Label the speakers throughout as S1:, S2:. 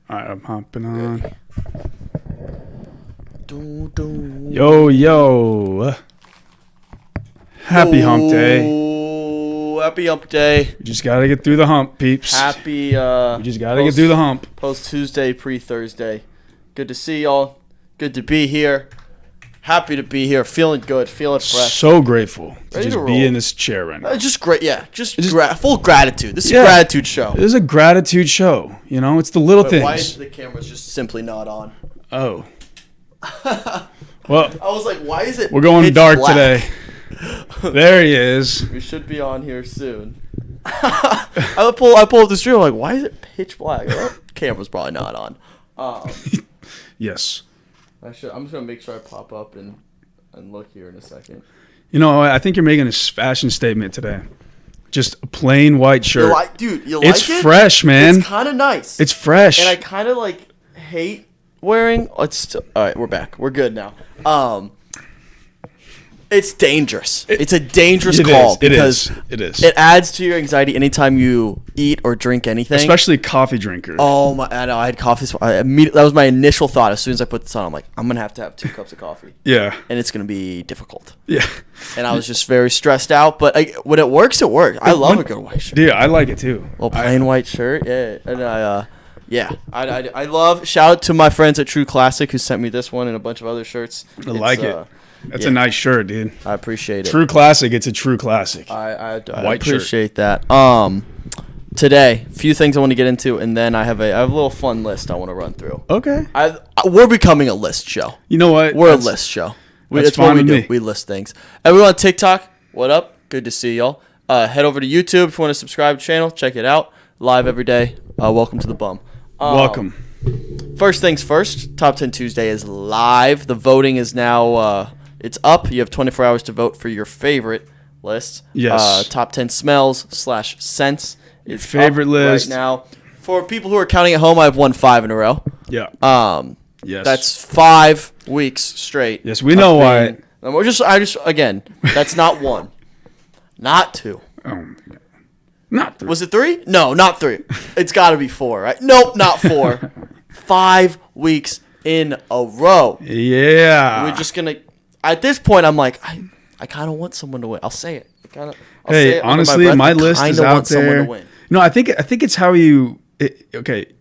S1: All right, I'm hopping on. Yo. Happy hump day.
S2: Happy hump day.
S1: We just got to get through the hump, peeps.
S2: We
S1: just got to get through the hump.
S2: Post-Tuesday, pre-Thursday. Good to see y'all. Good to be here. Happy to be here. Feeling good. Feeling fresh.
S1: So grateful to
S2: Ready
S1: just
S2: to
S1: be
S2: roll.
S1: in this chair right now.
S2: Just great. Yeah. Full gratitude. This is a gratitude show.
S1: It is a gratitude show. You know, it's the little things.
S2: Why is the camera's just simply not on?
S1: Oh. Well,
S2: I was like, why is it?
S1: We're going dark
S2: black?
S1: today. There he is.
S2: We should be on here soon. I pull up the stream. I'm like, why is it pitch black? That camera's probably not on.
S1: Yes.
S2: I'm just gonna make sure I pop up and look here in a second.
S1: You know, I think you're making a fashion statement today. Just a plain white shirt.
S2: You like it?
S1: It's fresh, man.
S2: It's kind of nice.
S1: It's fresh.
S2: And I kind of hate wearing. All right, we're back. We're good now. It's dangerous. It's a dangerous call because
S1: it is.
S2: It adds to your anxiety anytime you eat or drink anything.
S1: Especially a coffee drinker.
S2: Oh my! I know. I had coffee. That was my initial thought. As soon as I put this on, I'm like, I'm gonna have to have 2 cups of coffee.
S1: Yeah.
S2: And it's gonna be difficult.
S1: Yeah.
S2: And I was just very stressed out. But when it works, it works. I love a good white shirt.
S1: Yeah, I like it too.
S2: A plain white shirt. Yeah. And I love. Shout out to my friends at True Classic who sent me this one and a bunch of other shirts.
S1: I like it. That's a nice shirt, dude.
S2: I appreciate it.
S1: True classic. It's a true classic.
S2: I appreciate that. Today, a few things I want to get into, and then I have a little fun list I want to run through.
S1: Okay.
S2: We're becoming a list show.
S1: You know what?
S2: We're a list show. That's what we do. We list things. Everyone on TikTok, what up? Good to see y'all. Head over to YouTube if you want to subscribe to the channel. Check it out. Live every day. Welcome to the bum.
S1: Welcome.
S2: First things first. Top 10 Tuesday is live. The voting is now... it's up. You have 24 hours to vote for your favorite list.
S1: Yes.
S2: Top 10 smells / scents.
S1: Your favorite list
S2: right now. For people who are counting at home, I've won 5 in a row.
S1: Yeah. Yes.
S2: That's 5 weeks straight.
S1: Yes, we know why.
S2: Again, that's not 1, not 2.
S1: Oh my God. Not 3.
S2: Was it 3? No, not 3. It's got to be 4, right? Nope, not 4. 5 weeks in a row.
S1: Yeah.
S2: We're just gonna. At this point, I'm like, I kind of want someone to win. I'll say it.
S1: Hey, honestly, my list is out there. No, I think it's how you.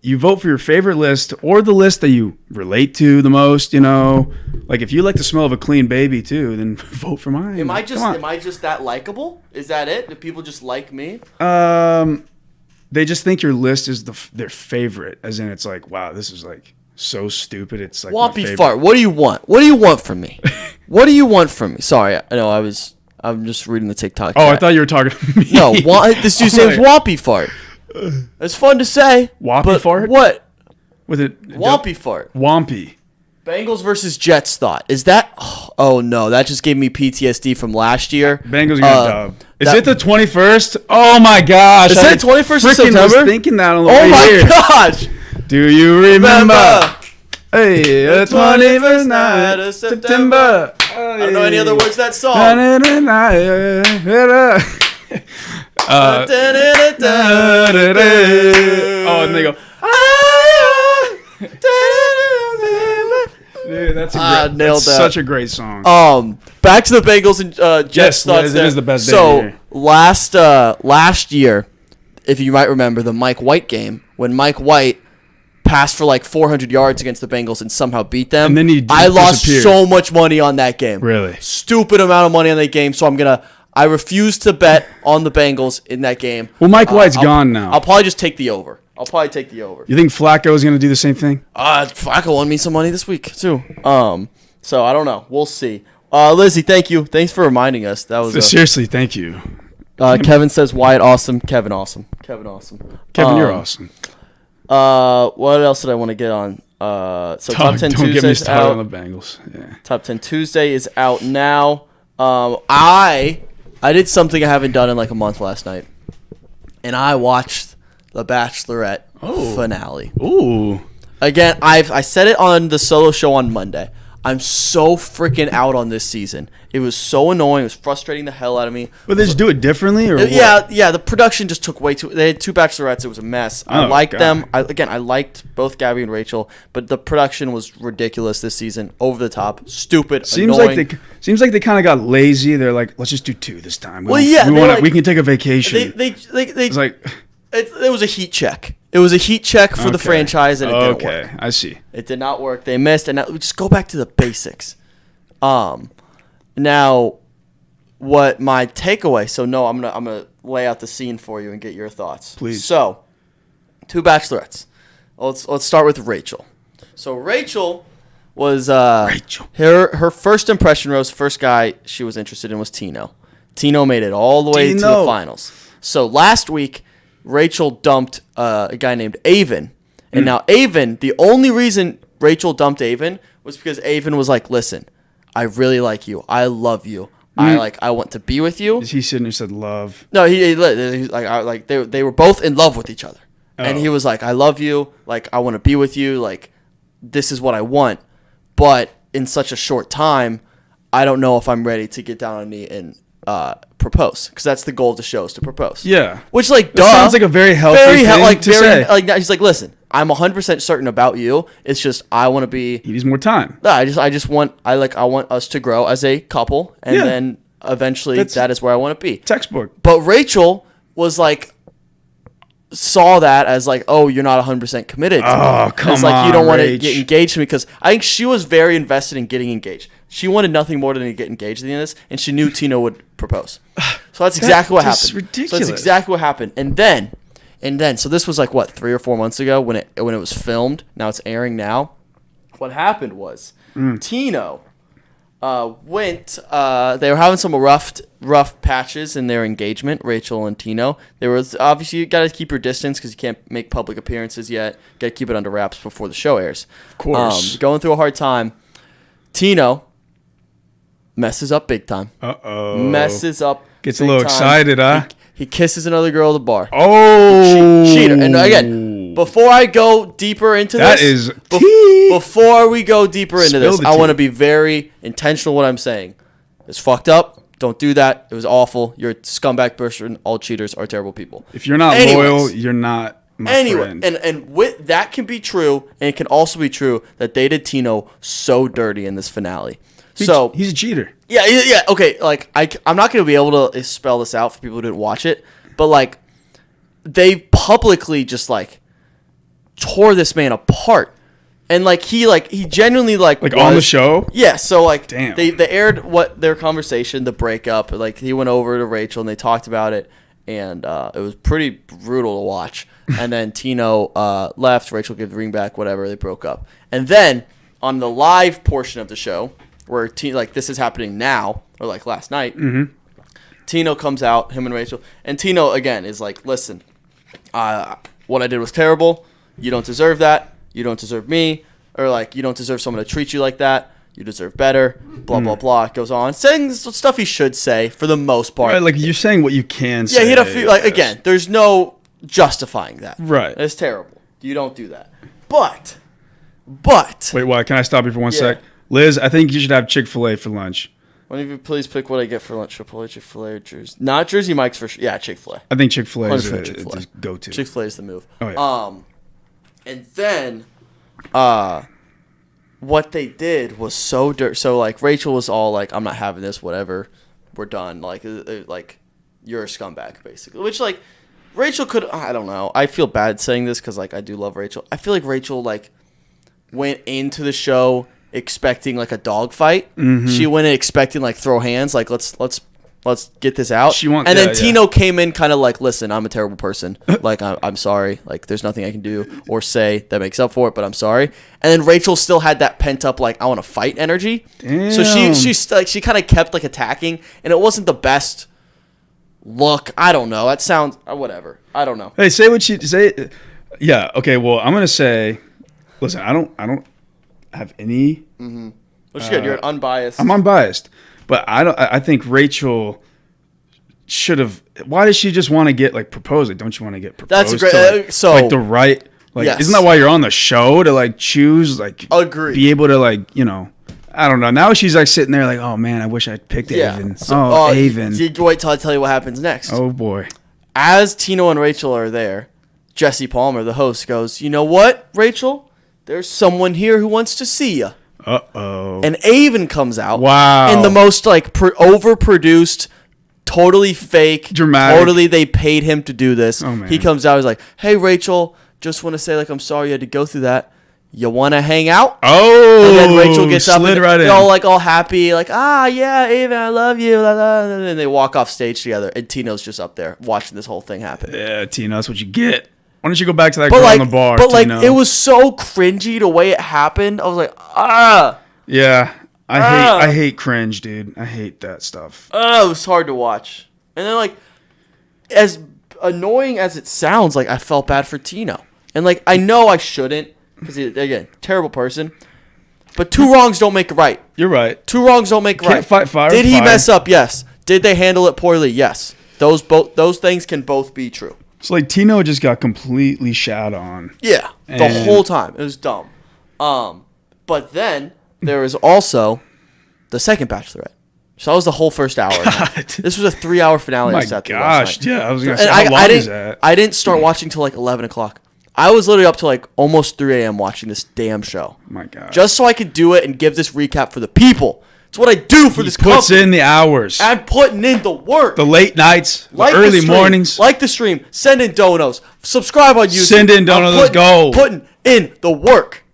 S1: You vote for your favorite list or the list that you relate to the most. You know, like if you like the smell of a clean baby too, then vote for mine.
S2: Am I just that likable? Is that it? Do people just like me?
S1: They just think your list is their favorite, as in it's like, wow, this is like so stupid. It's like
S2: Whoppy fart. What do you want? What do you want from me? What do you want from me? Sorry, I know I'm just reading the TikTok.
S1: Oh, I thought you were talking to me.
S2: No, this dude's name's Whoppy fart. It's fun to say.
S1: Whoppy fart?
S2: What?
S1: With it?
S2: Whoppy fart.
S1: Wompy.
S2: Bengals versus Jets thought. Is that? Oh no, that just gave me PTSD from last year.
S1: Bengals gonna dub. Is it the 21st? Oh my gosh!
S2: Is it 21st of September?
S1: I was thinking that on the way here.
S2: Oh my gosh!
S1: Do you remember? Hey, the 21st night of September.
S2: I don't know any other words to that song.
S1: Oh, and they go. Dude, that's such a great song.
S2: Back to the Bengals and Jets thoughts.
S1: It is the best day
S2: so
S1: of the year.
S2: last year, if you might remember the Mike White game, when Mike White passed for like 400 yards against the Bengals and somehow beat them.
S1: And then
S2: I lost so much money on that game.
S1: Really?
S2: Stupid amount of money on that game. So I refuse to bet on the Bengals in that game.
S1: Well, Mike White's gone now.
S2: I'll probably just take the over.
S1: You think Flacco is going to do the same thing?
S2: Flacco won me some money this week too. So I don't know. We'll see. Lizzie, thank you. Thanks for reminding us. That was
S1: seriously, thank you.
S2: Kevin says Wyatt awesome. Kevin awesome. Kevin,
S1: you're awesome.
S2: What else did I want to get on? So Top 10 Tuesday is out.
S1: On the Bengals. Yeah.
S2: Top 10 Tuesday is out now. I did something I haven't done in like a month last night, and I watched the Bachelorette finale.
S1: Ooh.
S2: Again, I said it on the solo show on Monday. I'm so freaking out on this season. It was so annoying. It was frustrating the hell out of me.
S1: But they just do it differently, or
S2: yeah. The production just took way too. They had 2 bachelorettes. It was a mess. I liked them. I liked both Gabby and Rachel, but the production was ridiculous this season. Over the top, stupid. Annoying.
S1: Seems like they kind of got lazy. They're like, let's just do 2 this time. We can take a vacation. It's like.
S2: It was a heat check. It was a heat check for the franchise, and it didn't work.
S1: Okay, I see.
S2: It did not work. They missed, and now just go back to the basics. Now, what my takeaway? So no, I'm gonna lay out the scene for you and get your thoughts.
S1: Please.
S2: So, 2 bachelorettes. Let's start with Rachel. So Rachel was her first impression. Rose, first guy she was interested in was Tino. Tino made it all the way to the finals. So last week, Rachel dumped a guy named Avon. And now Avon, the only reason Rachel dumped Avon was because Avon was like, listen, I really like you. I love you. I want to be with you.
S1: Is he sitting there said love?
S2: No, they were both in love with each other. Oh. And he was like, I love you. Like, I want to be with you. Like, this is what I want. But in such a short time, I don't know if I'm ready to get down on a knee and propose, because that's the goal of the show, is to propose.
S1: Yeah,
S2: which that
S1: sounds like a very healthy thing to say.
S2: Like he's like, listen, I'm 100% certain about you. It's just I want to be.
S1: He needs more time.
S2: No, I want us to grow as a couple, and then eventually that is where I want to be.
S1: Textbook.
S2: But Rachel was like, saw that as like, oh, you're not 100% committed to me.
S1: Oh, come on,
S2: it's like you don't want to get engaged to me, because I think she was very invested in getting engaged. She wanted nothing more than to get engaged at the end of this, and she knew Tino would propose. So that's exactly what happened.
S1: Ridiculous.
S2: So that's exactly what happened. And then, so this was like what, 3 or 4 months ago when it was filmed. Now it's airing now. What happened was Tino went. They were having some rough patches in their engagement. Rachel and Tino. There was obviously, you got to keep your distance because you can't make public appearances yet. Got to keep it under wraps before the show airs.
S1: Of course.
S2: Going through a hard time. Tino messes up big time. Messes up.
S1: Gets a little excited, huh?
S2: He kisses another girl at the bar.
S1: Oh.
S2: Cheater. And again, before I go deeper into
S1: that
S2: this.
S1: That is tea.
S2: Before we go deeper into this, I want to be very intentional what I'm saying. It's fucked up. Don't do that. It was awful. You're a scumbag person. All cheaters are terrible people.
S1: If you're not loyal, you're not my friend.
S2: And with that can be true, and it can also be true that they did Tino so dirty in this finale. He's
S1: a cheater.
S2: Yeah. Okay, like I'm not going to be able to spell this out for people who didn't watch it, but like they publicly just like tore this man apart, and like he genuinely like
S1: on the show.
S2: Yeah, so like
S1: damn.
S2: They aired their conversation, the breakup. Like he went over to Rachel and they talked about it, and it was pretty brutal to watch. And then Tino left. Rachel gave the ring back. Whatever. They broke up, and then on the live portion of the show, where this is happening now, or like last night, Tino comes out, him and Rachel, and Tino again is like, listen, what I did was terrible. You don't deserve that. You don't deserve me, or like you don't deserve someone to treat you like that. You deserve better. Blah blah blah. It goes on saying stuff he should say for the most part.
S1: Right, like you're saying what you can say.
S2: Yeah, he had a few. Like again, there's no justifying that.
S1: Right,
S2: it's terrible. You don't do that. But
S1: wait, what? Can I stop you for one sec? Liz, I think you should have Chick-fil-A for lunch.
S2: One of you please pick what I get for lunch. Chipotle, Chick-fil-A, or Jersey. Not Jersey Mike's for sure. Yeah, Chick-fil-A.
S1: I think Chick-fil-A is the go-to.
S2: Chick-fil-A is the move.
S1: Oh, yeah.
S2: And then what they did was so dirty. So, like, Rachel was all like, I'm not having this, whatever. We're done. Like you're a scumbag, basically. Which, like, Rachel could, I don't know. I feel bad saying this because, like, I do love Rachel. I feel like Rachel, like, went into the show expecting like a dog fight. She went in expecting like throw hands, like let's get this out. Then Tino came in kind of like, listen, I'm a terrible person. Like I'm sorry. Like there's nothing I can do or say that makes up for it, but I'm sorry. And then Rachel still had that pent up like I want to fight energy.
S1: Damn.
S2: So she kind of kept like attacking, and it wasn't the best look. I don't know. That sounds whatever. I don't know.
S1: Hey, say what you say. Yeah. Okay. Well, I'm gonna say. Listen, I don't have any.
S2: Which good. You're unbiased.
S1: I'm unbiased, but I think Rachel should have. Why does she just want to get like proposed? Like, don't you want to get proposed?
S2: That's a great.
S1: To, like the right. Like,
S2: yes.
S1: Isn't that why you're on the show to like choose? Like,
S2: agree.
S1: Be able to like I don't know. Now she's like sitting there like, oh man, I wish I'd picked Avon. So, Avon.
S2: Wait till I tell you what happens next.
S1: Oh boy.
S2: As Tino and Rachel are there, Jesse Palmer, the host, goes, you know what, Rachel? There's someone here who wants to see you.
S1: Uh-oh.
S2: And Avon comes out.
S1: Wow.
S2: In the most like overproduced, totally fake,
S1: dramatic.
S2: Totally they paid him to do this.
S1: Oh, man.
S2: He comes out, he's like, hey, Rachel, just want to say like I'm sorry you had to go through that. You want to hang out?
S1: Oh.
S2: And then Rachel gets up and
S1: right
S2: they're all happy, like, yeah, Avon, I love you. And then they walk off stage together, and Tino's just up there watching this whole thing happen.
S1: Yeah, Tino, that's what you get. Why don't you go back to that girl in the bar,
S2: But
S1: Tino?
S2: it was so cringy the way it happened. I was like,
S1: Yeah, I hate cringe, dude. I hate that stuff.
S2: It was hard to watch. And then, like, as annoying as it sounds, like, I felt bad for Tino. And, like, I know I shouldn't, because, again, terrible person. But 2 wrongs don't make it right.
S1: You're right.
S2: 2 wrongs don't make it right.
S1: Can't fight fire.
S2: Did he mess up? Yes. Did they handle it poorly? Yes. Those things can both be true.
S1: So, like, Tino just got completely shat on.
S2: Yeah. The whole time. It was dumb. But then there was also the second Bachelorette. So that was the whole first hour. This was a 3-hour finale.
S1: Oh my gosh. Yeah, I was going to say, how long is that?
S2: I didn't start watching till like 11 o'clock. I was literally up to like almost 3 a.m. watching this damn show.
S1: Oh my gosh.
S2: Just so I could do it and give this recap for the people. It's what I do for this company.
S1: Puts in the hours.
S2: I'm putting in the work.
S1: The late nights, the early mornings.
S2: Like the stream. Send in donos. Subscribe on YouTube.
S1: Send in donos. Let's go.
S2: Putting in the work.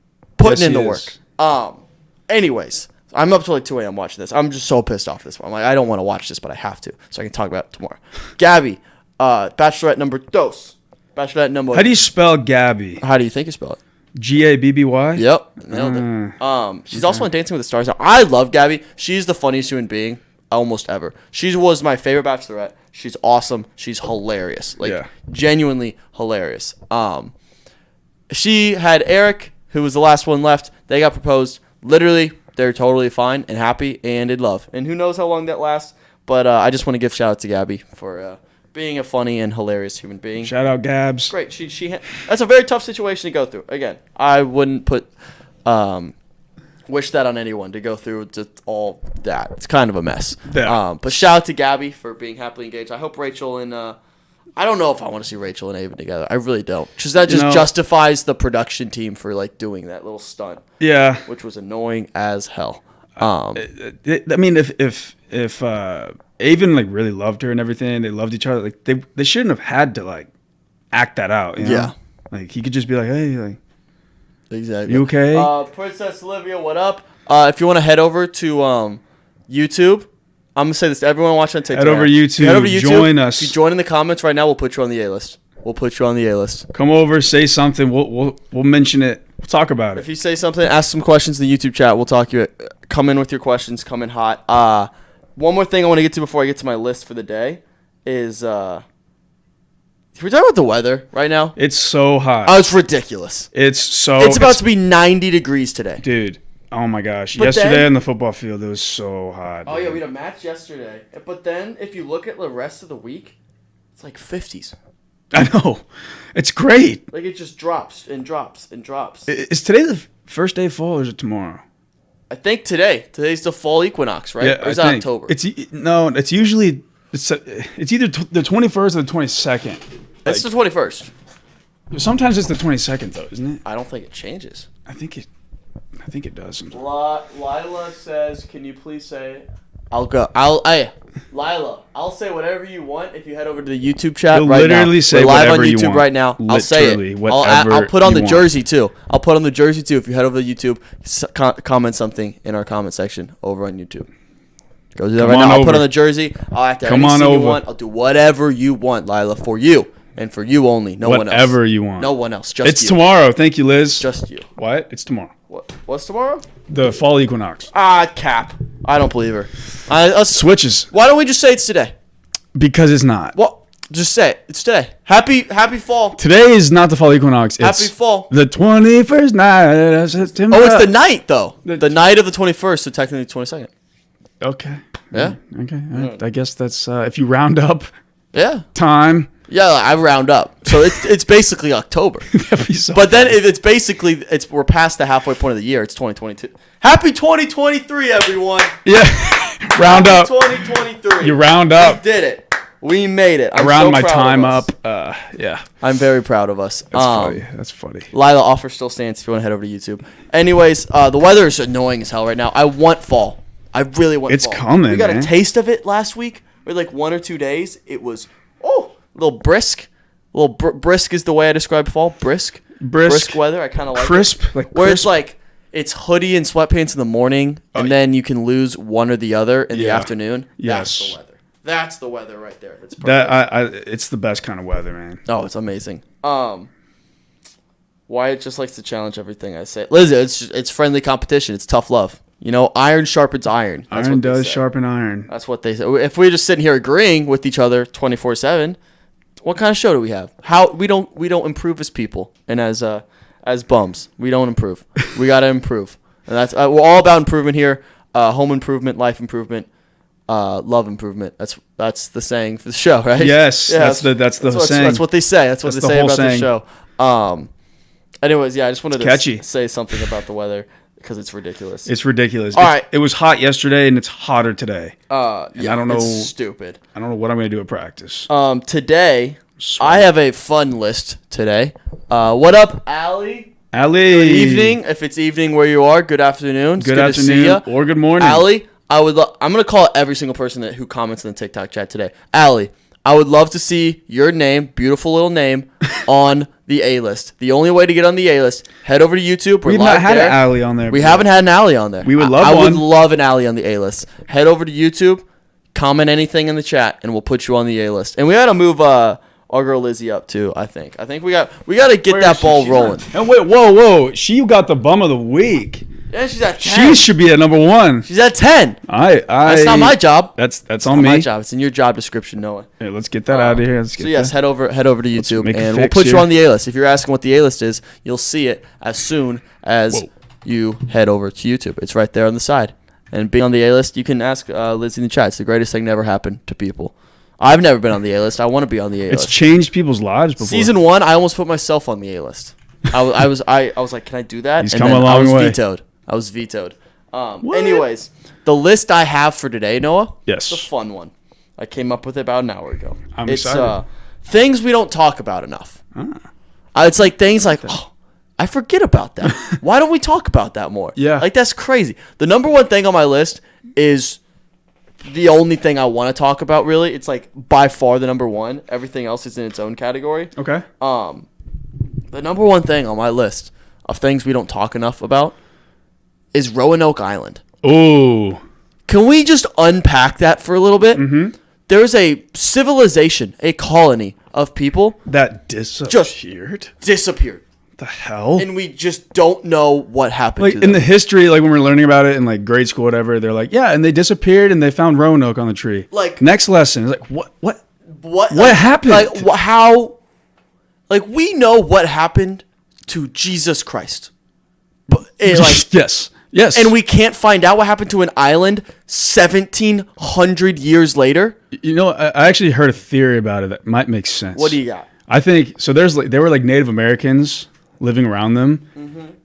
S2: Anyways, I'm up till like 2 a.m. watching this. I'm just so pissed off this one. I'm like, I don't want to watch this, but I have to, so I can talk about it tomorrow. Gabby, Bachelorette number dos. Bachelorette number.
S1: How do you spell Gabby?
S2: How do you think you spell it?
S1: Gabby?
S2: Yep, nailed it. She's also on Dancing with the Stars. Now, I love Gabby. She's the funniest human being almost ever. She was my favorite Bachelorette. She's awesome. She's hilarious. Genuinely hilarious. She had Eric, who was the last one left. They got proposed. Literally, they're totally fine and happy and in love. And who knows how long that lasts. But I just want to give shout out to Gabby for being a funny and hilarious human being.
S1: Shout out Gabs.
S2: Great. That's a very tough situation to go through. Again, I wouldn't wish that on anyone to go through all that. It's kind of a mess.
S1: Yeah.
S2: But shout out to Gabby for being happily engaged. I hope Rachel and I don't know if I want to see Rachel and Avon together. I really don't. Because that just justifies the production team for like doing that little stunt.
S1: Yeah.
S2: Which was annoying as hell.
S1: I mean, if Avon like really loved her and everything, they loved each other. Like they shouldn't have had to like act that out. You know?
S2: Yeah.
S1: Like he could just be like, hey, like,
S2: exactly.
S1: You okay?
S2: Princess Olivia, what up? If you want to head over to YouTube. I'm going to say this to everyone watching on TikTok.
S1: Head over to YouTube. Join us.
S2: If you join in the comments right now, we'll put you on the A-list. Come over, say something. We'll mention it. We'll talk about it. If you say something, ask some questions in the YouTube chat. We'll talk you. Come in with your questions. Come in hot. One more thing I want to get to before I get to my list for the day is we're talking about the weather right now.
S1: It's so hot.
S2: Oh, it's ridiculous.
S1: It's
S2: about to be 90 degrees today.
S1: Dude. Oh my gosh! Yesterday on the football field, it was so hot.
S2: Oh yeah, we had a match yesterday. But then, if you look at the rest of the week, it's like 50s.
S1: I know, it's great.
S2: Like it just drops and drops and drops.
S1: Is today the first day of fall, or is it tomorrow?
S2: I think today. Today's the fall equinox, right?
S1: Yeah,
S2: or is it October?
S1: It's usually it's either the 21st or the 22nd.
S2: It's the 21st.
S1: Sometimes it's the 22nd though, isn't it?
S2: I don't think it changes.
S1: I think it does sometimes.
S2: Lila says, "Can you please say?" I'll go. Lila, I'll say whatever you want if you head over to the YouTube chat
S1: You'll
S2: right now.
S1: Literally say
S2: We're live
S1: whatever
S2: on YouTube
S1: you want.
S2: right now. I'll say it. I'll put on the jersey too. I'll put on the jersey too if you head over to YouTube. Comment something in our comment section over on YouTube. Go do that right now. I'll put on the jersey. I'll act anything you want. I'll do whatever you want, Lila, for you. And for you only. No one else.
S1: Whatever you want.
S2: No one else. Just you.
S1: It's tomorrow. Thank you, Liz.
S2: Just you.
S1: What? It's tomorrow.
S2: What's tomorrow?
S1: The fall equinox.
S2: Cap. I don't believe her.
S1: Switches.
S2: Why don't we just say it's today?
S1: Because it's not.
S2: Well, just say it. It's today. Happy fall.
S1: Today is not the fall equinox. It's
S2: happy fall.
S1: The 21st night of September.
S2: Oh, it's the night, though. The night of the 21st, so technically the 22nd.
S1: Okay.
S2: Yeah.
S1: Okay. I guess that's if you round up
S2: time. Yeah, I round up. So it's basically October.
S1: That'd be so
S2: but
S1: funny.
S2: then if it's we're past the halfway point of the year. It's 2022. Happy 2023, everyone.
S1: Yeah. Round up.
S2: 2023.
S1: You round up.
S2: We did it. We made it.
S1: I round my time up. Yeah.
S2: I'm very proud of us.
S1: That's funny. That's funny.
S2: Lila, offer still stands if you want to head over to YouTube. Anyways, the weather is annoying as hell right now. I want fall. I really want fall.
S1: It's coming,
S2: We got
S1: man.
S2: a taste of it last week. For like 1 or 2 days. It was, a little brisk. A little brisk is the way I describe fall. Brisk weather. I kind of like
S1: crisp,
S2: it. Where it's like, it's hoodie and sweatpants in the morning, and then you can lose one or the other in the afternoon.
S1: Yes.
S2: That's the weather. That's the weather right there. That's perfect.
S1: It's the best kind of weather, man.
S2: Oh, it's amazing. Wyatt just likes to challenge everything I say. Liz, it's friendly competition. It's tough love. You know, iron sharpens iron. That's
S1: iron does sharpen iron.
S2: That's what they say. If we're just sitting here agreeing with each other 24/7, what kind of show do we have? How we don't improve as people and as bums. We don't improve. We gotta improve, and that's we're all about improvement here. Home improvement, life improvement. Love improvement. That's the saying for the show, right?
S1: Yes, yeah, that's the saying.
S2: That's what they say. That's what they say about the show. Anyways, I just wanted to say something about the weather because it's ridiculous.
S1: It's ridiculous.
S2: All right.
S1: It was hot yesterday and it's hotter today.
S2: I don't know. It's stupid.
S1: I don't know what I'm gonna do at practice.
S2: Today I have a fun list today. What up, Allie?
S1: Allie.
S2: Good evening. If it's evening where you are, good afternoon.
S1: Good afternoon to see ya. Or good morning.
S2: Allie, I'm going to call every single person who comments in the TikTok chat today. Allie, I would love to see your name, beautiful little name, on the A-list. The only way to get on the A-list, head over to YouTube.
S1: We've not had an Allie on there.
S2: We haven't had an Allie on there.
S1: We would love
S2: I
S1: one.
S2: would love an Allie on the A-list. Head over to YouTube, comment anything in the chat, and we'll put you on the A-list. And we got to move our girl Lizzie up too, I think. I think we got to get that ball rolling.
S1: And wait, whoa. She got the bum of the week.
S2: Yeah, she's at 10.
S1: She should be at number 1.
S2: She's at 10.
S1: That's
S2: not my job.
S1: That's
S2: it's
S1: on
S2: not
S1: me.
S2: my job. It's in your job description, Noah.
S1: Hey, let's get that out of here.
S2: Head over to YouTube, and we'll put you on the A-list. If you're asking what the A-list is, you'll see it as soon as you head over to YouTube. It's right there on the side. And being on the A-list, you can ask Lizzie in the chat. It's the greatest thing that ever happened to people. I've never been on the A-list. I want to be on the A-list.
S1: It's changed people's lives before.
S2: Season 1, I almost put myself on the A-list. I was like, can I do that?
S1: He's come a long way.
S2: I was vetoed. Anyways, the list I have for today, Noah.
S1: Yes.
S2: It's a fun one. I came up with it about an hour ago.
S1: I'm excited.
S2: Things we don't talk about enough. It's like things like, I forget about that. Why don't we talk about that more?
S1: Yeah.
S2: Like, that's crazy. The number one thing on my list is the only thing I want to talk about, really. It's like by far the number one. Everything else is in its own category.
S1: Okay.
S2: The number one thing on my list of things we don't talk enough about is Roanoke Island.
S1: Oh.
S2: Can we just unpack that for a little bit? Mm-hmm. There's a civilization, a colony of people
S1: that disappeared. The hell?
S2: And we just don't know what happened
S1: like
S2: to them.
S1: in the history, like when we're learning about it in like grade school, whatever, they're like, yeah, and they disappeared and they found Roanoke on the tree. Like next lesson, it's like what happened?
S2: Like how? Like we know what happened to Jesus Christ, but
S1: yes,
S2: and we can't find out what happened to an island 1,700 years later.
S1: You know, I actually heard a theory about it that might make sense.
S2: What do you got?
S1: I think so. There were like Native Americans living around them,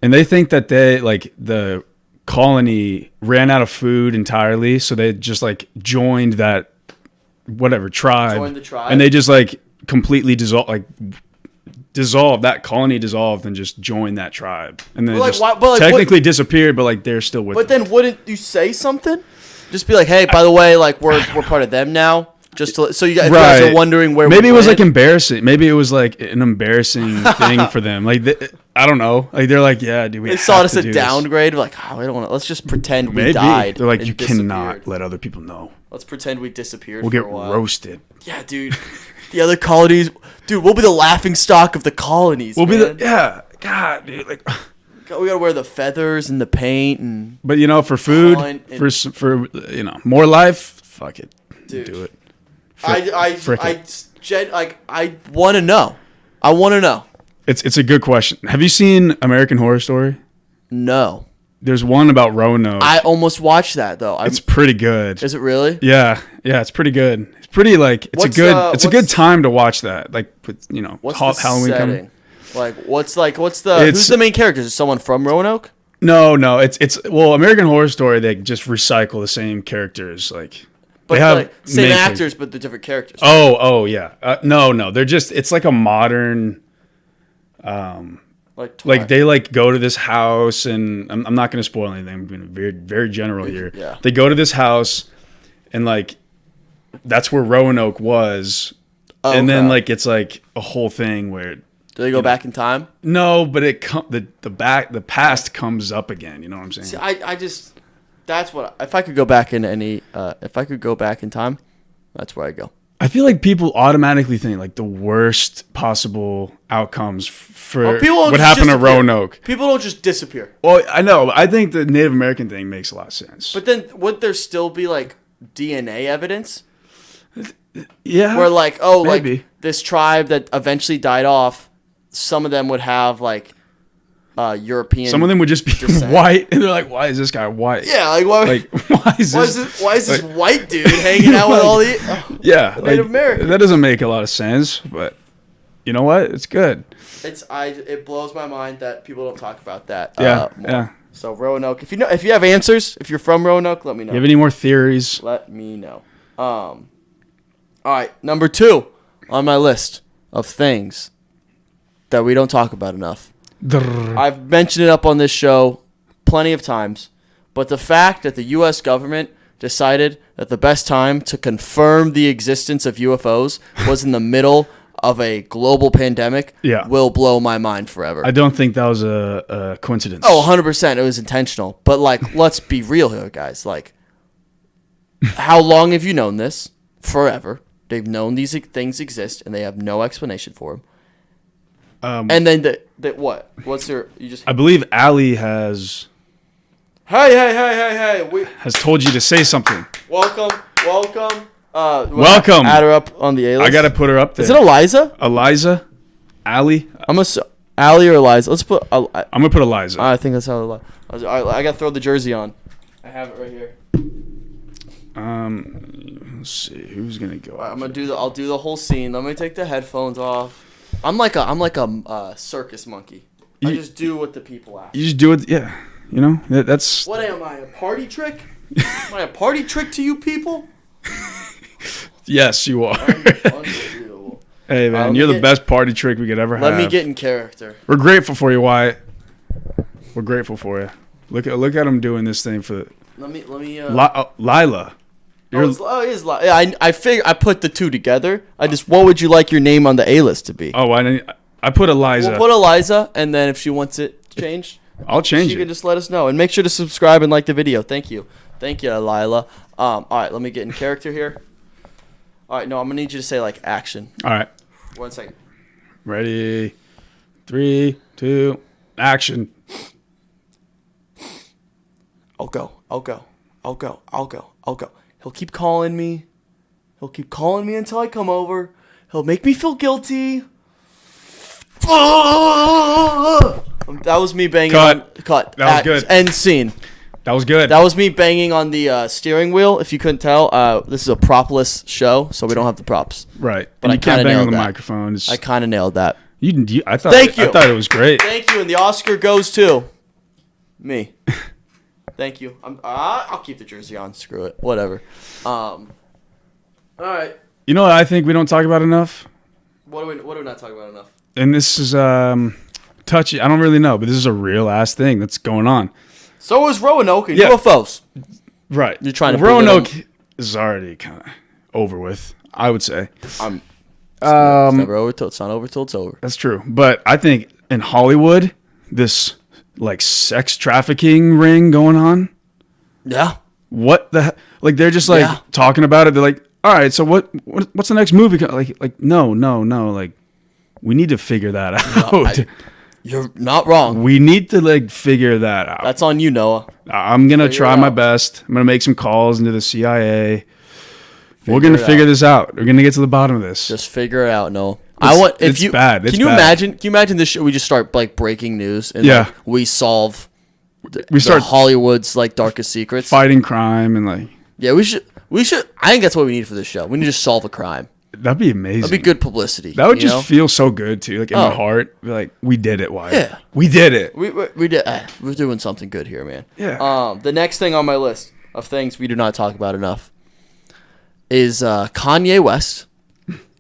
S1: and they think that the colony ran out of food entirely, so they just like joined that tribe.
S2: Joined the tribe,
S1: and they just like completely dissolved that colony, and just joined that tribe, and then technically disappeared, but like they're still with.
S2: But then wouldn't you say something? Just be like, hey, by the way, like we're part of them now. Just so you guys are wondering where.
S1: Maybe it was like embarrassing. Maybe it was like an embarrassing thing for them. Like I don't know. Like they're like, yeah, dude.
S2: They saw it as a downgrade. Like, we don't want to. Let's just pretend we died.
S1: They're like, you cannot let other people know.
S2: Let's pretend we disappeared.
S1: We'll
S2: for
S1: get
S2: a while.
S1: roasted.
S2: Yeah, dude. The other colonies, dude. We'll be the laughing stock of the colonies.
S1: We'll be God, dude. Like.
S2: We gotta wear the feathers and the paint
S1: But for food, for more life, fuck it,
S2: dude.
S1: Do it.
S2: I want to know. I want to know.
S1: It's a good question. Have you seen American Horror Story?
S2: No.
S1: there's one about Roanoke.
S2: I almost watched that though.
S1: It's pretty good.
S2: Is it really?
S1: Yeah, it's pretty good. It's pretty like it's a good time to watch that. Like with,
S2: what's
S1: Halloween
S2: the setting?
S1: coming.
S2: Like what's who's the main character? Is it someone from Roanoke?
S1: No, it's American Horror Story. They just recycle the same characters,
S2: But
S1: they have
S2: same actors, but the different characters.
S1: Right? Oh yeah. No, they're just it's like a modern. Like they go to this house, and I'm not going to spoil anything. I'm being very very general here.
S2: Yeah.
S1: They go to this house, and that's where Roanoke was, and then it's like a whole thing where.
S2: Do they go back in time?
S1: No, but the past comes up again. You know what I'm saying?
S2: See, I just that's what if I could go back in if I could go back in time, that's where I go.
S1: I feel like people automatically think the worst possible outcomes for what happened to Roanoke.
S2: People don't just disappear.
S1: Well, I know. I think the Native American thing makes a lot of sense.
S2: But then would there still be DNA evidence?
S1: Yeah.
S2: Where
S1: maybe.
S2: This tribe that eventually died off, some of them would have European.
S1: Some of them would just be white, and they're like, "Why is this guy white?"
S2: Yeah, why is this white dude hanging out with all the Native Americans?
S1: That doesn't make a lot of sense, but you know what? It's good.
S2: It blows my mind that people don't talk about that.
S1: Yeah.
S2: So Roanoke, if you have answers, if you're from Roanoke, let me know.
S1: You have any more theories?
S2: Let me know. All right, number 2 on my list of things that we don't talk about enough. I've mentioned it up on this show plenty of times, but the fact that the U.S. government decided that the best time to confirm the existence of UFOs was in the middle of a global pandemic will blow my mind forever.
S1: I don't think that was a coincidence.
S2: Oh, 100%. It was intentional. But, let's be real here, guys. How long have you known this? Forever. They've known these things exist, and they have no explanation for them. And then what? What's your? You just.
S1: I believe Allie has.
S2: Hey!
S1: Has told you to say something.
S2: Welcome.
S1: Welcome.
S2: Add her up on the A list.
S1: I gotta put her up there.
S2: Is it Eliza?
S1: Allie.
S2: Allie or Eliza? Let's put.
S1: I'm gonna put Eliza.
S2: I think that's how. All right, I gotta throw the jersey on. I have it right here.
S1: Let's see who's gonna go.
S2: Right, I'll do the whole scene. Let me take the headphones off. I'm like a circus monkey. I just do what the people ask.
S1: You just do it, yeah. That's.
S2: What am I, a party trick? Am I a party trick to you people?
S1: Yes, you are.
S2: Unbelievable.
S1: Hey man, you're the best party trick we could ever have.
S2: Let me get in character.
S1: We're grateful for you, Wyatt. We're grateful for you. Look at him doing this thing for.
S2: Let me.
S1: Lila.
S2: It is Lila. Yeah, I figure I put the two together. What would you like your name on the A list to be?
S1: Oh, I put Eliza.
S2: We'll put Eliza, and then if she wants it changed,
S1: I'll change it.
S2: She can just let us know, and make sure to subscribe and like the video. Thank you, Lila. All right, let me get in character here. All right, no, I'm gonna need you to say action.
S1: All right.
S2: 1 second.
S1: Ready? 3, 2, action.
S2: I'll go. He'll keep calling me. Until I come over. He'll make me feel guilty. That was me banging. Cut.
S1: That was good.
S2: End scene.
S1: That was good.
S2: That was me banging on the steering wheel. If you couldn't tell, this is a propless show, so we don't have the props.
S1: Right.
S2: But
S1: you can't bang on the microphone.
S2: I kind of nailed that.
S1: Thank you. I thought it was great.
S2: Thank you, and the Oscar goes to me. Thank you. I'll keep the jersey on. Screw it. Whatever. All right.
S1: You know what I think we don't talk about enough?
S2: What do we not talk about enough?
S1: And this is touchy. I don't really know, but this is a real ass thing that's going on.
S2: So is Roanoke and UFOs.
S1: Right.
S2: You're trying to
S1: Roanoke is already kind of over with, I would say.
S2: It's never over till it's not over till it's over.
S1: That's true. But I think in Hollywood, this sex trafficking ring going on.
S2: Yeah.
S1: What the they're just talking about it. They're like, all right, so what's the next movie? No. We need to figure that out.
S2: You're not wrong.
S1: We need to figure that out.
S2: That's on you, Noah.
S1: I'm going to try my best. I'm going to make some calls into the CIA. We're going to figure this out. We're going to get to the bottom of this.
S2: Just figure it out, Noah.
S1: It's bad.
S2: Can you imagine this show? We just start breaking news and we solve
S1: we start
S2: Hollywood's like darkest secrets,
S1: fighting crime and like.
S2: Yeah, we should. I think that's what we need for this show. We need to solve a crime.
S1: That'd be amazing.
S2: That'd be good publicity.
S1: That would just feel so good too, like in my heart. Be like, we did it, Wyatt.
S2: Yeah,
S1: we did it.
S2: We did. We're doing something good here, man.
S1: Yeah.
S2: The next thing on my list of things we do not talk about enough is Kanye West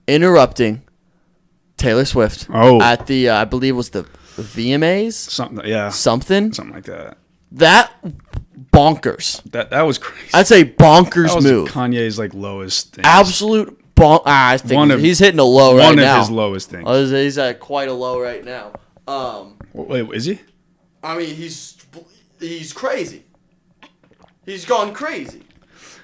S2: interrupting Taylor Swift at the I believe it was the VMAs.
S1: Something like that.
S2: That bonkers.
S1: That was crazy.
S2: I'd say bonkers move.
S1: Kanye's like lowest thing.
S2: Absolute I think he's hitting a low right now.
S1: One of his lowest things.
S2: He's at quite a low right now.
S1: Wait, is he?
S2: I mean, he's crazy. He's gone crazy.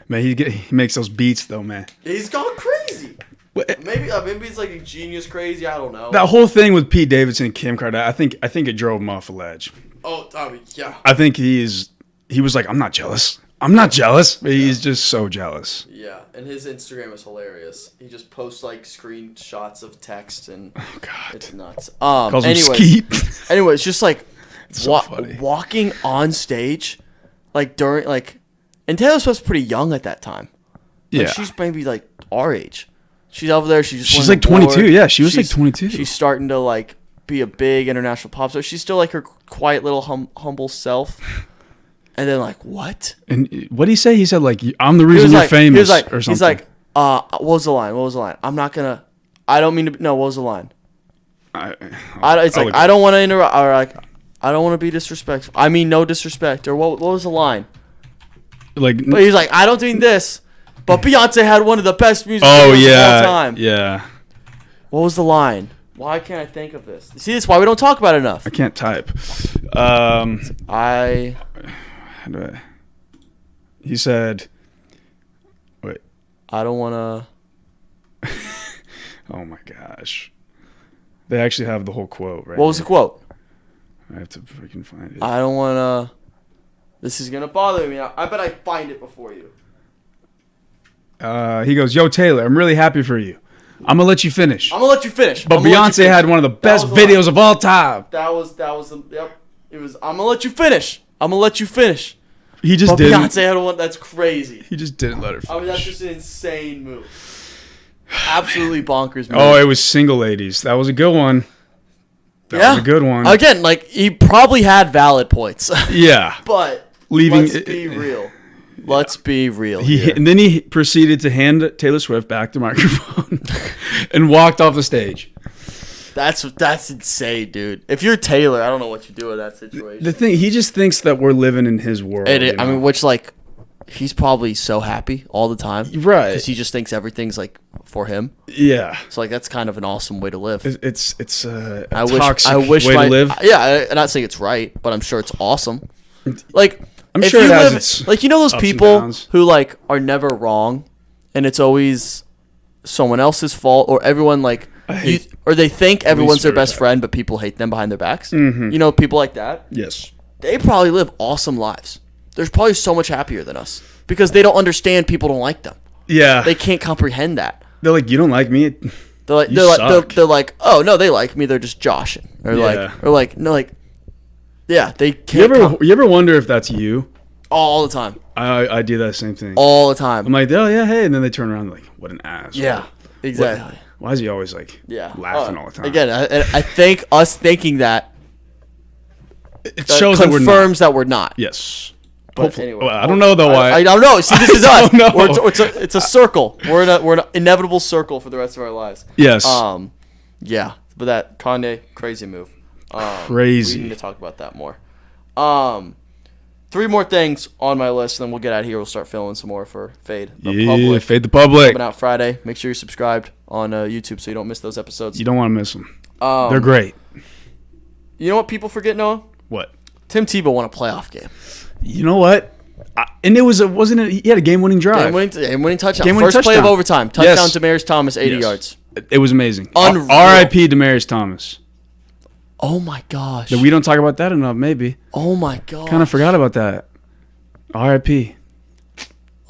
S1: Man, he makes those beats though, man.
S2: He's gone crazy. Maybe it's like a genius crazy. I don't know.
S1: That whole thing with Pete Davidson and Kim Kardashian, I think it drove him off a ledge.
S2: Oh, I mean, yeah.
S1: I think he was like, I'm not jealous. But he's just so jealous.
S2: Yeah, and his Instagram is hilarious. He just posts like screenshots of text and it's nuts. Anyways, just like walking on stage, like during like, and Taylor Swift's pretty young at that time. Like, she's maybe like our age. She's over there. She's
S1: like 22. Yeah, she was like 22.
S2: She's starting to like be a big international pop star. She's still like her quiet little humble self. And then like, what?
S1: And what did he say? He said like, I'm the reason you're famous or something.
S2: He's like, what was the line? I'm not gonna. I don't mean to. No, what was the line? I don't want to interrupt. Or like, I don't want to be disrespectful. I mean, no disrespect. Or what was the line?
S1: Like,
S2: but he's like, I don't mean this. But Beyonce had one of the best music videos of all time.
S1: Yeah.
S2: What was the line? Why can't I think of this? See, that's why we don't talk about it enough.
S1: I can't type. He said, wait.
S2: I don't want
S1: to. Oh my gosh. They actually have the whole quote, right?
S2: What was the quote?
S1: I have to freaking find it.
S2: I don't want to. This is going to bother me. I bet I find it before you.
S1: He goes, yo, Taylor, I'm really happy for you. I'm going to let you finish.
S2: But
S1: Beyonce had one of the best videos of all time.
S2: Yep. It was, I'm going to let you finish.
S1: He just didn't.
S2: Beyonce had one. That's crazy.
S1: He just didn't let her finish.
S2: I mean, that's just an insane move. Absolutely bonkers move.
S1: Oh, it was Single Ladies. That was a good one. That was a good one.
S2: Again, like, he probably had valid points.
S1: Yeah.
S2: But let's be real. Let's be real.
S1: And then he proceeded to hand Taylor Swift back the microphone and walked off the stage.
S2: That's insane, dude. If you're Taylor, I don't know what you do in that situation.
S1: The thing, he just thinks that we're living in his world.
S2: I mean, which like, he's probably so happy all the time,
S1: right?
S2: Because he just thinks everything's like for him.
S1: Yeah.
S2: So like, that's kind of an awesome way to live.
S1: It's a toxic way to live.
S2: Yeah, I'm not saying it's right, but I'm sure it's awesome. Like,
S1: I'm sure it has its
S2: like, you know those people who like are never wrong, and it's always someone else's fault, or everyone like. Or they think everyone's their best friend, but people hate them behind their backs. Mm-hmm. You know, people like that?
S1: Yes.
S2: They probably live awesome lives. They're probably so much happier than us because they don't understand people don't like them.
S1: Yeah.
S2: They can't comprehend that.
S1: They're like, you don't like me?
S2: They're like, oh, no, they like me. They're just joshing. They can't.
S1: You ever wonder if that's you?
S2: All the time.
S1: I do that same thing.
S2: All the time.
S1: I'm like, oh, yeah, hey. And then they turn around like, what an ass.
S2: Yeah, exactly.
S1: Why is he always like laughing all the time?
S2: Again, I think us thinking that
S1: it shows
S2: confirms that we're not.
S1: Yes.
S2: But anyway,
S1: I don't know though why.
S2: I don't know. See, this is us. It's a circle. We're in an inevitable circle for the rest of our lives.
S1: Yes.
S2: Yeah. But that Kanye crazy move.
S1: Crazy.
S2: We need to talk about that more. 3 more things on my list, and then we'll get out of here. We'll start filming some more for Fade the Public.
S1: Fade the Public.
S2: Coming out Friday. Make sure you're subscribed on YouTube so you don't miss those episodes.
S1: You don't want to miss them. They're great.
S2: You know what people forget, Noah?
S1: What?
S2: Tim Tebow won a playoff game.
S1: You know what? And he had a game-winning drive.
S2: Game-winning touchdown. First play of overtime. Touchdown, Demaryius Thomas, 80 yards.
S1: It was amazing.
S2: Unreal.
S1: R.I.P. Demaryius Thomas.
S2: Oh, my gosh.
S1: We don't talk about that enough, maybe.
S2: Oh, my gosh.
S1: Kind of forgot about that. R.I.P.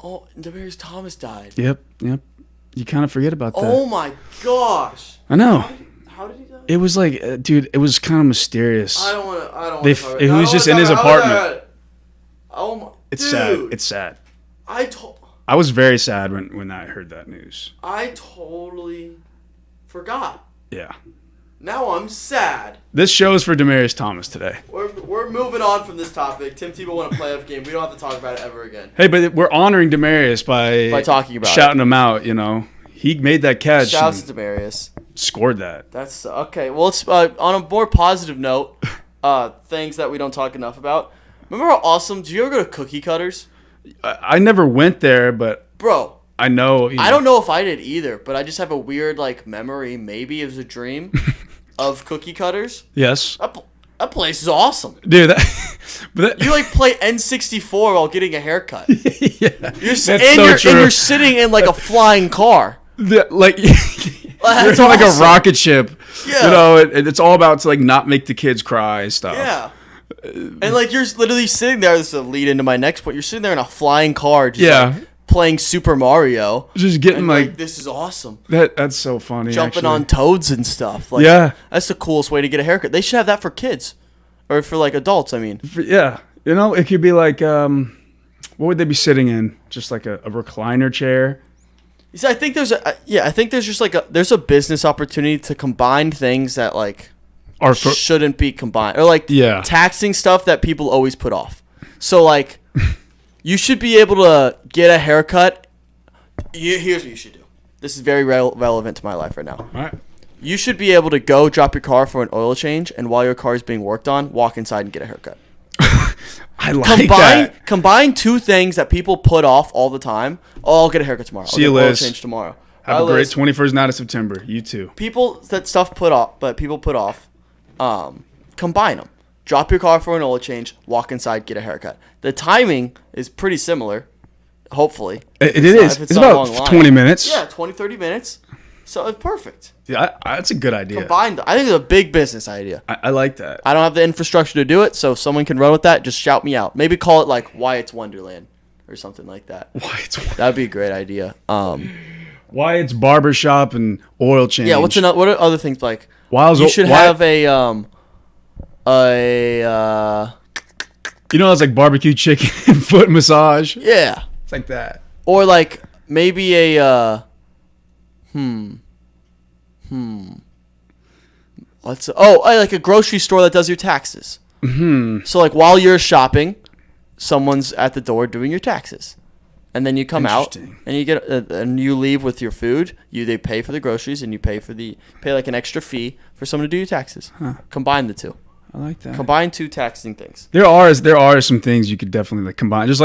S2: Oh, Demaryius Thomas died.
S1: Yep. You kind of forget about that.
S2: Oh, my gosh.
S1: I know.
S2: How did he die?
S1: It was like, dude, it was kind of mysterious.
S2: I don't want to.
S1: He was just in his apartment. It's sad. It's sad. I was very sad when I heard that news.
S2: I totally forgot.
S1: Yeah.
S2: Now I'm sad.
S1: This show is for Demaryius Thomas today.
S2: We're moving on from this topic. Tim Tebow won a playoff game. We don't have to talk about it ever again.
S1: Hey, but we're honoring Demaryius by
S2: talking about
S1: shouting him out. You know, he made that catch.
S2: Shouts to Demaryius.
S1: Scored that.
S2: That's okay. Well, it's on a more positive note. Things that we don't talk enough about. Remember how awesome? Did you ever go to Cookie Cutters?
S1: I never went there, but
S2: bro,
S1: I know.
S2: I don't know if I did either, but I just have a weird memory. Maybe it was a dream of Cookie Cutters.
S1: Yes.
S2: That place is awesome,
S1: dude.
S2: You play N64 while getting a haircut.
S1: Yeah,
S2: you're sitting in a flying car.
S1: You're on a rocket ship. Yeah. You know, it's all about to not make the kids cry and stuff.
S2: Yeah. And you're literally sitting there. This is a lead into my next point. You're sitting there in a flying car, just playing Super Mario,
S1: just getting
S2: this is awesome.
S1: That's so funny.
S2: Jumping on toads and stuff. That's the coolest way to get a haircut. They should have that for kids, or for adults. I mean,
S1: yeah. You know, it could be what would they be sitting in? Just a recliner chair.
S2: See, I think there's there's a business opportunity to combine things that shouldn't be combined, or taxing stuff that people always put off. So you should be able to get a haircut. Here's what you should do. This is very relevant to my life right now.
S1: All right.
S2: You should be able to go drop your car for an oil change, and while your car is being worked on, walk inside and get a haircut.
S1: I like that.
S2: Combine two things that people put off all the time. Oh, I'll get a haircut tomorrow.
S1: See you, Liz.
S2: Oil change tomorrow.
S1: Have a great 21st night of September. You too.
S2: People put off. Combine them. Drop your car for an oil change. Walk inside. Get a haircut. The timing is pretty similar. Hopefully.
S1: It is. It's about 20 minutes.
S2: Yeah, 20, 30 minutes. So it's perfect.
S1: Yeah, that's a good idea.
S2: Combine them. I think it's a big business idea.
S1: I like that.
S2: I don't have the infrastructure to do it, so if someone can run with that, just shout me out. Maybe call it Wyatt's Wonderland or something like that. That'd be a great idea.
S1: Wyatt's Barbershop and oil change.
S2: Yeah, what are other things like?
S1: You
S2: should have a
S1: it's barbecue chicken and foot massage.
S2: Yeah.
S1: It's like that.
S2: Or maybe a a grocery store that does your taxes.
S1: Mm-hmm.
S2: So while you're shopping, someone's at the door doing your taxes. And then you come out and you get and you leave with your food. They pay for the groceries and you pay an extra fee for someone to do your taxes.
S1: Huh.
S2: Combine the two.
S1: I like that.
S2: Combine two taxing things.
S1: There are some things you could definitely combine. Just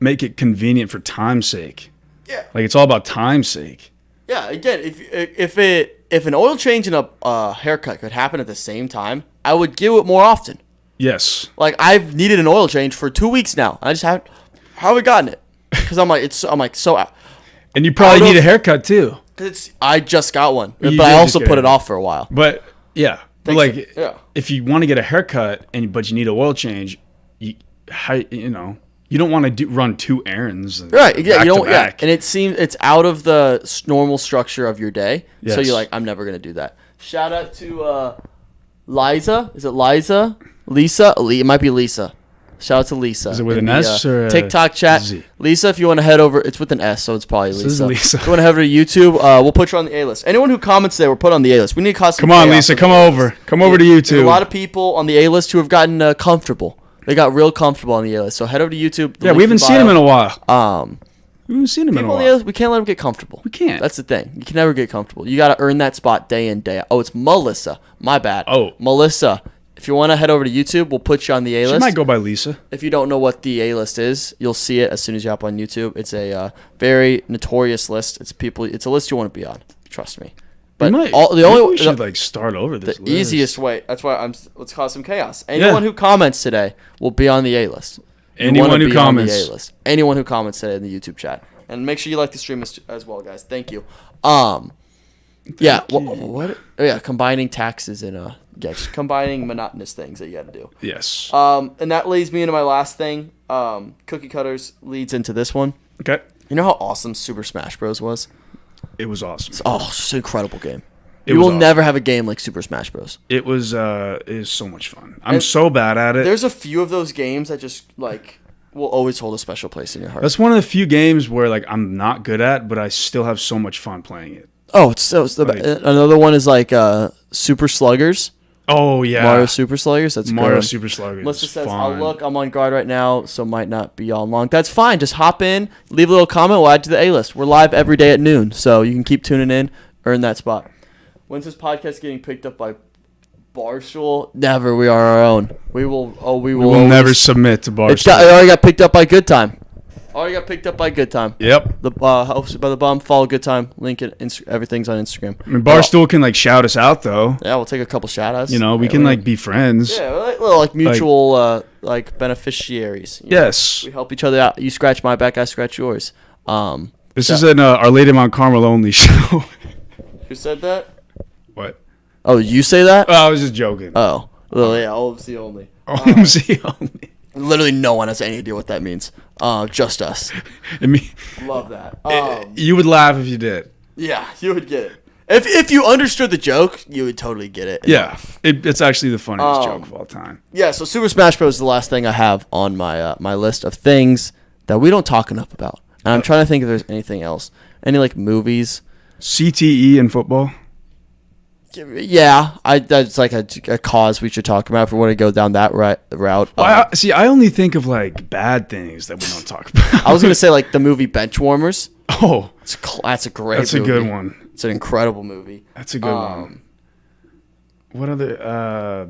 S1: make it convenient for time's sake.
S2: Yeah.
S1: It's all about time's sake.
S2: Yeah. Again, if an oil change and a haircut could happen at the same time, I would do it more often.
S1: Yes.
S2: I've needed an oil change for 2 weeks now. I just haven't gotten it. Because I'm so out.
S1: And you probably need a haircut too.
S2: Because I just got one, but I also put it off for a while.
S1: But yeah, if you want to get a haircut but you need an oil change, you don't want to run two errands.
S2: Right? Yeah, you don't. Yeah, and it seems it's out of the normal structure of your day. Yes. So you're I'm never gonna do that. Shout out to Liza. Is it Liza? Lisa? It might be Lisa. Shout out to Lisa.
S1: Is it with an S or a
S2: TikTok chat?
S1: Z?
S2: Lisa, if you want to head over, it's with an S, so it's probably Lisa.
S1: This is Lisa.
S2: If you want to head over to YouTube, we'll put you on the A-list. Anyone who comments today, we're put on the A-list. We need to cause some
S1: Come on, Lisa. Come over. Come over to YouTube.
S2: There's a lot of people on the A-list who have gotten comfortable. They got real comfortable on the A-list. So head over to YouTube.
S1: Yeah, we haven't seen them in a while. We haven't seen them in a while.
S2: We can't let them get comfortable.
S1: We can't.
S2: That's the thing. You can never get comfortable. You got to earn that spot day in, day out. Oh, it's Melissa. My bad.
S1: Oh.
S2: Melissa. If you want to head over to YouTube, we'll put you on the A-list.
S1: She might go by Lisa.
S2: If you don't know what the A-list is, you'll see it as soon as you hop on YouTube. It's a very notorious list. It's a list you want to be on. Trust me. But
S1: we should start over this.
S2: The easiest way. That's why let's cause some chaos. Anyone who comments today will be on the A-list.
S1: Anyone who comments.
S2: Anyone who comments today in the YouTube chat. And make sure you like the stream as well, guys. Thank you. Combining taxes and just combining monotonous things that you got to do.
S1: Yes.
S2: And that leads me into my last thing. Cookie Cutters leads into this one.
S1: Okay.
S2: You know how awesome Super Smash Bros. Was?
S1: It was awesome.
S2: It's an incredible game. You will never have a game like Super Smash Bros.
S1: It was so much fun. I'm so bad at it.
S2: There's a few of those games that just will always hold a special place in your heart.
S1: That's one of the few games where like I'm not good at, but I still have so much fun playing it.
S2: Oh, another one is like Super Sluggers.
S1: Oh yeah,
S2: Mario Super Sluggers. That's
S1: Mario
S2: good.
S1: Super Sluggers.
S2: Melissa says, I'm on guard right now, so might not be on long. That's fine. Just hop in, leave a little comment. We'll add to the A-list. We're live every day at noon, so you can keep tuning in, earn that spot. When's this podcast getting picked up by Barstool? Never. We are our own. We will
S1: never submit to Barstool.
S2: It already got picked up by Good Time.
S1: Yep.
S2: The hosted by the Bum. Follow Good Time. Link it. Everything's on Instagram.
S1: I mean, Barstool can like shout us out though.
S2: Yeah, we'll take a couple shout outs.
S1: We can like be friends.
S2: Yeah, like mutual like beneficiaries.
S1: Yes.
S2: We help each other out. You scratch my back, I scratch yours.
S1: This is an Our Lady of Mount Carmel only show.
S2: Who said that?
S1: What?
S2: Oh, you say that?
S1: Oh, I was just joking.
S2: Oh, well, yeah, OMC only.
S1: OMC only.
S2: Literally no one has any idea what that means. Just us. Love that.
S1: You would laugh if you did.
S2: Yeah, you would get it. If you understood the joke, you would totally get it.
S1: Yeah, it's actually the funniest joke of all time.
S2: Yeah, so Super Smash Bros. Is the last thing I have on my my list of things that we don't talk enough about. And I'm trying to think if there's anything else. Any like movies?
S1: CTE in football?
S2: Yeah, that's like a cause we should talk about if we want to go down that route.
S1: I only think of like bad things that we don't talk about.
S2: I was gonna say like the movie Benchwarmers.
S1: Oh,
S2: that's a great.
S1: That's
S2: movie.
S1: A good one.
S2: It's an incredible movie.
S1: That's a good one. What other?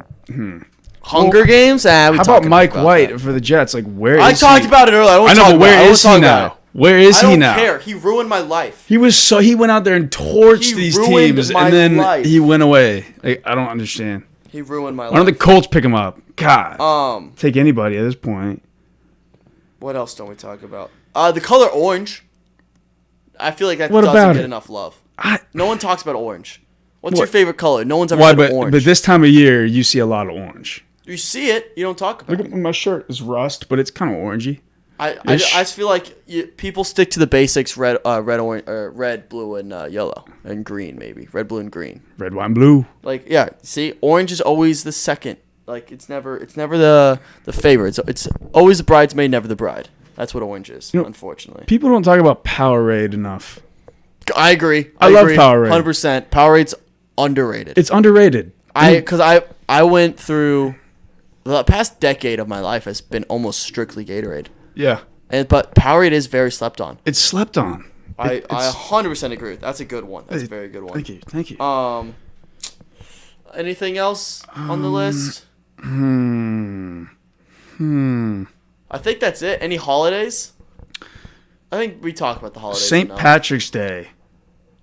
S2: Hunger Games.
S1: How about Mike White for the Jets? Like where?
S2: I talked about it earlier. I know, but
S1: where is he now? Where is he now?
S2: I don't care. He ruined my life.
S1: He went out there and torched these teams, and then he went away. Like, I don't understand.
S2: He ruined my life.
S1: Why don't the Colts pick him up? God. Take anybody at this point.
S2: What else don't we talk about? The color orange. I feel like that doesn't get enough love. No one talks about orange. What's your favorite color? No one's ever said orange.
S1: But this time of year, you see a lot of orange.
S2: You see it. You don't talk about it.
S1: Look at my shirt. It's rust, but it's kind of orangey.
S2: I just feel like people stick to the basics: red, blue, and yellow, and green maybe. Red, blue, and green.
S1: Red, white, and blue.
S2: Like see, orange is always the second. Like it's never the favorite. It's always the bridesmaid, never the bride. That's what orange is, unfortunately.
S1: People don't talk about Powerade enough.
S2: I agree.
S1: I love Powerade.
S2: 100%. Powerade's underrated.
S1: It's underrated.
S2: Because I went through the past decade of my life has been almost strictly Gatorade.
S1: Yeah.
S2: But Powerade is very slept on.
S1: It's slept on.
S2: I 100% agree. That's a good one. That's a very good one.
S1: Thank you.
S2: Anything else on the list? I think that's it. Any holidays? I think we talked about the holidays.
S1: St. Patrick's Day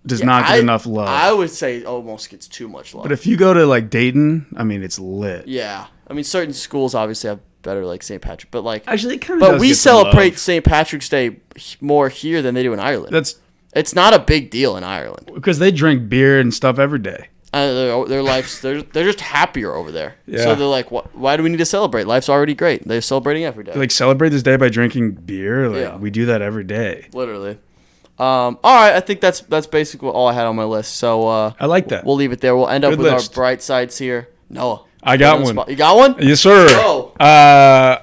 S1: does not get enough love.
S2: I would say it almost gets too much love.
S1: But if you go to like Dayton, I mean, it's lit.
S2: Yeah. I mean, certain schools obviously have better like St. Patrick, but like
S1: actually, it kind of.
S2: But we celebrate St. Patrick's Day more here than they do in Ireland. It's not a big deal in Ireland
S1: because they drink beer and stuff every day.
S2: Their lives, they're just happier over there.
S1: Yeah.
S2: So they're like, why do we need to celebrate? Life's already great. They're celebrating every day.
S1: Like celebrate this day by drinking beer. Like we do that every day.
S2: Literally. All right, I think that's basically all I had on my list. So
S1: I like that.
S2: We'll leave it there. We'll end up with our bright sides here. Noah,
S1: I got one.
S2: You got one?
S1: Yes, sir.
S2: Oh.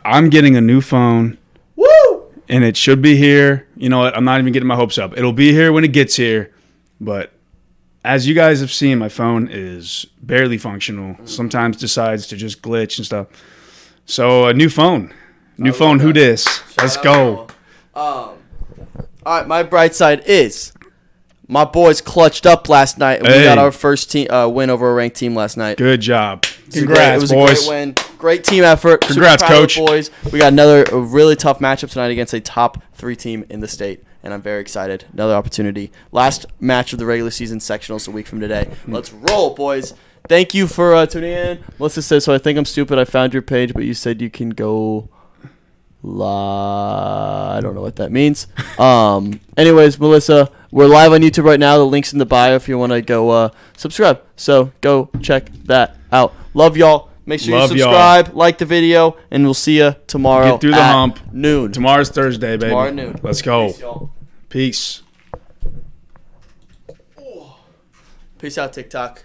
S1: I'm getting a new phone.
S2: Woo!
S1: And it should be here. You know what? I'm not even getting my hopes up. It'll be here when it gets here. But as you guys have seen, my phone is barely functional. Sometimes decides to just glitch and stuff. So a new phone. New phone, who dis? Let's go.
S2: All right, my bright side is my boys clutched up last night. And we got our first win over a ranked team last night.
S1: Good job. Congrats,
S2: it was
S1: boys.
S2: A great win. Great team effort.
S1: Congrats, Coach.
S2: Boys. We got another really tough matchup tonight against a top 3 team in the state, and I'm very excited. Another opportunity. Last match of the regular season sectionals a week from today. Let's roll, boys. Thank you for tuning in. Melissa says, so I think I'm stupid. I found your page, but you said you can go I don't know what that means. Anyways, Melissa, we're live on YouTube right now. The link's in the bio if you want to go subscribe. So go check that out. Love y'all. Make sure you subscribe, like the video, and we'll see you tomorrow.
S1: Get through the hump.
S2: Noon.
S1: Tomorrow's Thursday, baby.
S2: Tomorrow noon.
S1: Let's go.
S2: Peace, y'all.
S1: Peace.
S2: Peace out, TikTok.